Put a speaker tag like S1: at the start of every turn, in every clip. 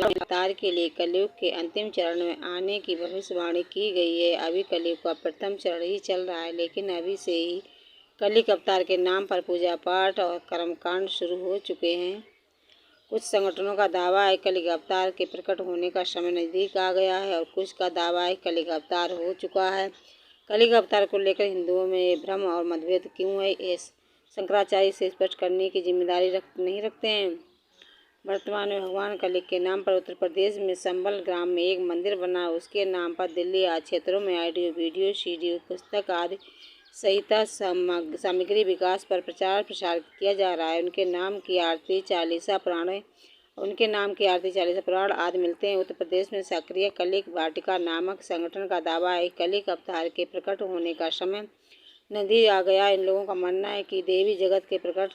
S1: अवतार के लिए कलयुग के अंतिम चरण में आने की भविष्यवाणी की गई है। अभी कलयुग का प्रथम चरण ही चल रहा है, लेकिन अभी से ही कलयुग अवतार के नाम पर पूजा पाठ और कर्मकांड शुरू हो चुके हैं। कुछ संगठनों का दावा है कलयुग अवतार के प्रकट होने का समय नज़दीक आ गया है और कुछ का दावा है कलयुग अवतार हो चुका है। कलयुग अवतार को लेकर हिंदुओं में ये भ्रम और मतभेद क्यों है, ये शंकराचार्य से स्पष्ट करने की जिम्मेदारी नहीं रखते हैं। वर्तमान में भगवान कलयुग के नाम पर उत्तर प्रदेश में संबल ग्राम में एक मंदिर बना। उसके नाम पर दिल्ली आदि क्षेत्रों में ऑडियो वीडियो सीडी पुस्तक आदि संहिता सामग्री विकास पर प्रचार प्रसार किया जा रहा है। उनके नाम की आरती चालीसा पुराण आदि मिलते हैं। उत्तर प्रदेश में सक्रिय कलयुग वाटिका नामक संगठन का दावा है कलयुग अवतार के प्रकट होने का समय नज़दीक आ गया। इन लोगों का मानना है कि देवी जगत के प्रकट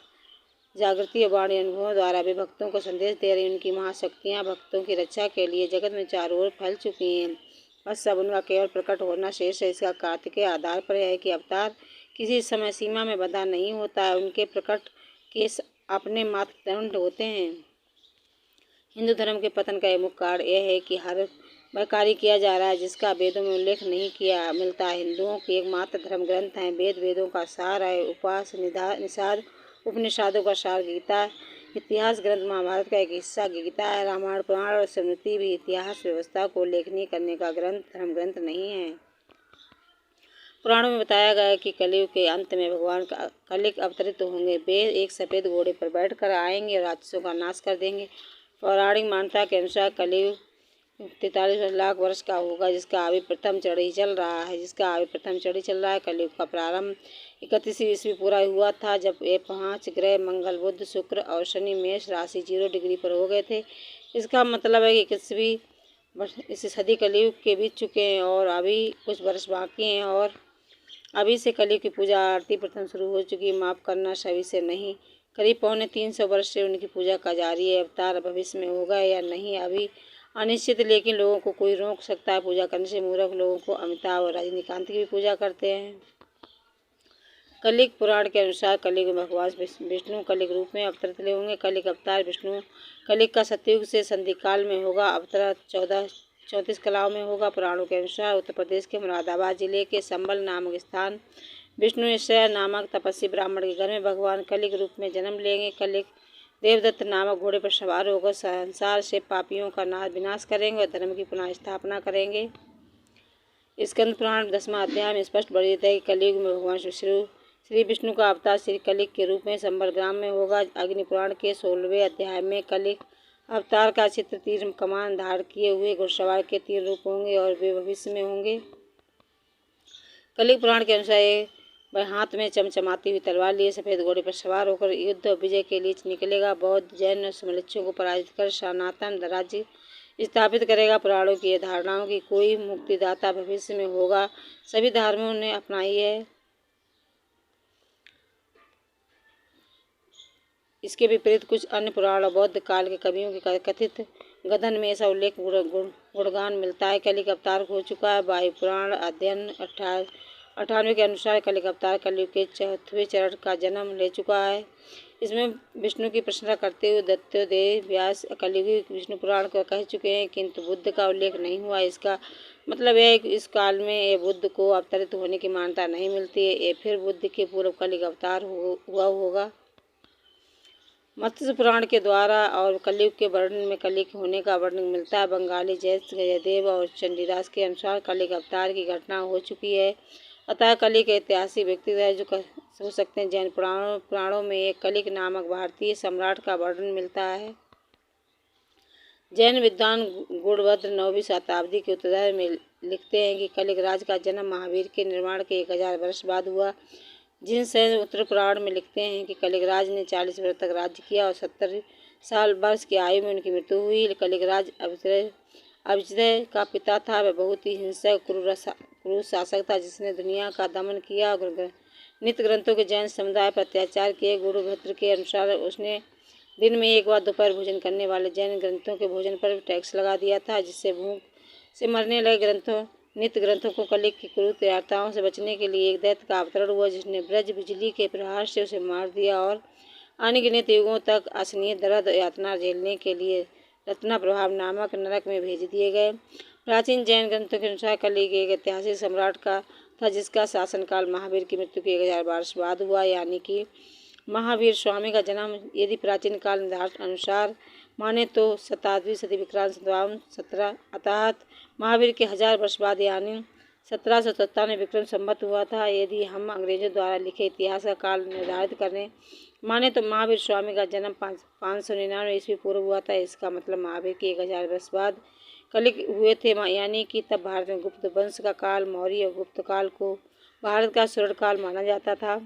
S1: जागृति और वाणी अनुभवों द्वारा वे भक्तों को संदेश दे रही। उनकी महाशक्तियाँ भक्तों की रक्षा के लिए जगत में चारों ओर फैल चुकी हैं। बस अब उनका केवल प्रकट होना शेष है। इसका कार्य के आधार पर है कि अवतार किसी समय सीमा में बंधा नहीं होता है। उनके प्रकट के अपने मापदंड होते हैं। हिंदू धर्म के पतन का मुख्य कारण यह है कि हर वह कार्य किया जा रहा है जिसका वेदों में उल्लेख नहीं किया मिलता है। हिंदुओं की एकमात्र धर्म ग्रंथ है वेद, वेदों का सार है उपास निषाद, उपनिषदों का सार गीता, इतिहास ग्रंथ महाभारत का एक हिस्सा गीता है। रामायण पुराण और स्मृति भी इतिहास व्यवस्था को लेखनी करने का धर्म ग्रंथ नहीं है। पुराणों में बताया गया है कि कलयुग के अंत में भगवान कलयुग अवतरित होंगे। वे एक सफ़ेद घोड़े पर बैठकर आएंगे और राक्षसों का नाश कर देंगे। पौराणिक मान्यता के अनुसार कलयुग 43 लाख वर्ष का होगा, जिसका अभी प्रथम चढ़ ही चल रहा है। कलयुग का प्रारंभ 31वीं ईस्वी पूरा हुआ था, जब ये 5 ग्रह मंगल, बुध, शुक्र और शनि मेष राशि 0 डिग्री पर हो गए थे। इसका मतलब है कि 21वीं सदी कलयुग के बीत चुके हैं और अभी कुछ वर्ष बाकी हैं और अभी से कलयुग की पूजा आरती प्रथम शुरू हो चुकी है। माफ़ करना, सभी से नहीं, करीब 350 वर्ष से उनकी पूजा का जारी है। अवतार भविष्य में होगा या नहीं अभी अनिश्चित, लेकिन लोगों को कोई रोक सकता है पूजा करने से। मूर्ख लोगों को अमिताभ और रजनीकांत की भी पूजा करते हैं। कलयुग पुराण के अनुसार कलयुग में भगवान विष्णु कलयुग रूप में अवतरित होंगे। कलयुग अवतार विष्णु कलयुग का सतयुग से संधि काल में होगा। अवतार 1434 कलाओं में होगा। पुराणों के अनुसार उत्तर प्रदेश के मुरादाबाद जिले के संबल नामक स्थान विष्णुश्रय नामक तपस्वी ब्राह्मण के घर में भगवान कलयुग रूप में जन्म लेंगे। कलयुग देवदत्त नामक घोड़े पर सवार होकर संसार से पापियों का विनाश करेंगे और धर्म की पुनः स्थापना करेंगे। स्कंद पुराण 10वां अध्याय में स्पष्ट वर्णित है कि कलयुग में भगवान श्री विष्णु का अवतार श्री कलयुग के रूप में संबल ग्राम में होगा। अग्नि पुराण के 16वें अध्याय में कलयुग अवतार का चित्र तीर कमान धारण किए हुए घुड़सवार के तीर रूप होंगे और वे भविष्य में होंगे। कलयुग पुराण के अनुसार वह हाथ में चमचमाती हुई तलवार लिए सफ़ेद घोड़े पर सवार होकर युद्ध और विजय के लिए निकलेगा। बौद्ध जैन और सम्मिलनों को पराजित कर सनातन राज्य स्थापित करेगा। पुराणों की धारणाओं की कोई मुक्तिदाता भविष्य में होगा सभी धर्मों ने अपनाई है। इसके विपरीत कुछ अन्य पुराण और बौद्ध काल के कवियों के कथित गधन में ऐसा उल्लेख गुणगान मिलता है। कलयुग अवतार हो चुका है। वायु पुराण अध्ययन 98 के अनुसार कलयुग अवतार कलयुग के 4वें चरण का जन्म ले चुका है। इसमें विष्णु की प्रशंसा करते हुए दत्तोदेव व्यास कलयुगी विष्णु पुराण को कह चुके हैं, किंतु बुद्ध का उल्लेख नहीं हुआ। इसका मतलब यह है कि इस काल में ये बुद्ध को अवतरित होने की मान्यता नहीं मिलती है। ये फिर बुद्ध के पूर्व कलयुग अवतार हुआ होगा। मत्स्य पुराण के द्वारा और कलयुग के वर्णन में कलयुग होने का वर्णन मिलता है। बंगाली जयदेव और चंडीदास के अनुसार कलयुग अवतार की घटना हो चुकी है, अतः कलयुग ऐतिहासिक व्यक्तित्व है जो हो सकते हैं। जैन पुराणों में एक कलयुग नामक भारतीय सम्राट का वर्णन मिलता है। जैन विद्वान गुणभद्र 9वीं शताब्दी के उत्तरार्ध में लिखते हैं कि कलयुग राज का जन्म महावीर के निर्माण के 1000 वर्ष बाद हुआ। जिनसे उत्तर पुराण में लिखते हैं कि कलयुग राज ने 40 वर्ष तक राज्य किया और 70 वर्ष की आयु में उनकी मृत्यु हुई। कलयुग राज अभिजय का पिता था। वह बहुत ही हिंसक क्रूर शासक था जिसने दुनिया का दमन किया और नित्य ग्रंथों के जैन समुदाय पर अत्याचार किए। गुणभद्र के अनुसार उसने दिन में एक बार दोपहर भोजन करने वाले जैन ग्रंथों के भोजन पर टैक्स लगा दिया था, जिससे भूख से मरने लगे नित्य ग्रंथों को कलयुग की क्रूर त्यागताओं से बचने के लिए एक दैत्य का अवतरण हुआ, जिसने ब्रज बिजली के प्रहार से उसे मार दिया और अनगिनत युगों तक असहनीय दर्द यातना झेलने के लिए रत्ना प्रभाव नामक नरक में भेज दिए गए। प्राचीन जैन ग्रंथों के अनुसार कलिग एक ऐतिहासिक सम्राट का था जिसका शासनकाल महावीर की मृत्यु के 1000 वर्ष बाद हुआ, यानी कि महावीर स्वामी का जन्म यदि प्राचीन काल निर्धारित अनुसार माने तो 7वीं सदी विक्रांत संवत 17 अर्थात महावीर के 1000 वर्ष बाद यानी 1797 विक्रम संवत हुआ था। यदि हम अंग्रेजों द्वारा लिखे इतिहास का काल निर्धारित करने माने तो महावीर स्वामी का जन्म 599 ईस्वी पूर्व हुआ था। इसका मतलब महावीर के 1000 वर्ष बाद कलिग हुए थे, यानी कि तब भारत में गुप्त वंश का काल मौर्य गुप्त काल को भारत का स्वर्ण काल माना जाता था।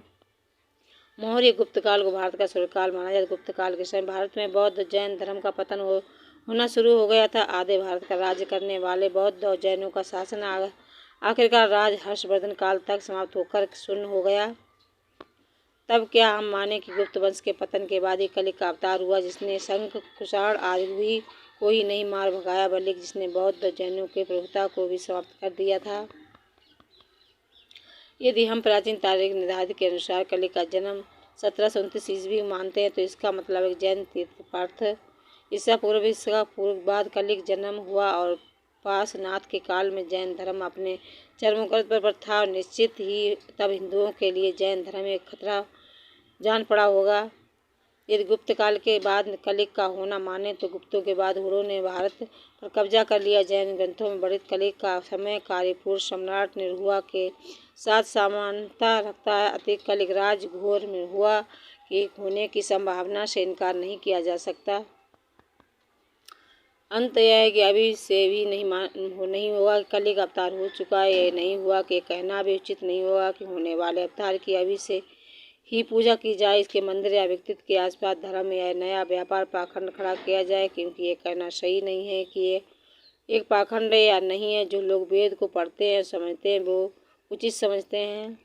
S1: मौर्य गुप्त काल को भारत का स्वर्ण काल माना जाता। गुप्त काल के समय भारत में बौद्ध जैन धर्म का पतन होना शुरू हो गया था। आधे भारत का राज्य करने वाले बौद्ध और जैनों का शासन आखिरकार राज हर्षवर्धन काल तक समाप्त होकर शून्य हो गया। तब क्या हम माने कि गुप्त वंश के पतन के बाद ही कलिग का अवतार हुआ, जिसने शंख कुषाण आदि भी को ही नहीं मार भगाया बल्कि जिसने बौद्ध और जैनों की प्रभुता को भी समाप्त कर दिया था। यदि हम प्राचीन तारीख निर्धारित के अनुसार कलिग का जन्म 1729 ईस्वी मानते हैं तो इसका मतलब एक जैन तीर्थपाठ ईसा पूर्व बाद कलिग जन्म हुआ और पार्श्वनाथ के काल में जैन धर्म अपने चरमोत्कर्ष पर था और निश्चित ही तब हिंदुओं के लिए जैन धर्म एक खतरा जान पड़ा होगा। यदि गुप्त काल के बाद कलिग का होना माने तो गुप्तों के बाद हुरों ने भारत पर कब्जा कर लिया। जैन ग्रंथों में वर्णित कलिग का समय कार्यपूर्ण सम्राट निरहुआ के साथ समानता रखता है, अतः कलिग राज घोर निरहुआ के होने की संभावना से इनकार नहीं किया जा सकता। अंत यह है कि अभी से भी नहीं होगा कि कलिग अवतार हो चुका है, यह नहीं हुआ कि कहना भी उचित नहीं होगा कि होने वाले अवतार की अभी से ही पूजा की जाए, इसके मंदिर या व्यक्तित्व के आसपास धर्म या नया व्यापार पाखंड खड़ा किया जाए, क्योंकि ये कहना सही नहीं है कि ये एक पाखंड है या नहीं है। जो लोग वेद को पढ़ते हैं समझते हैं वो उचित समझते हैं।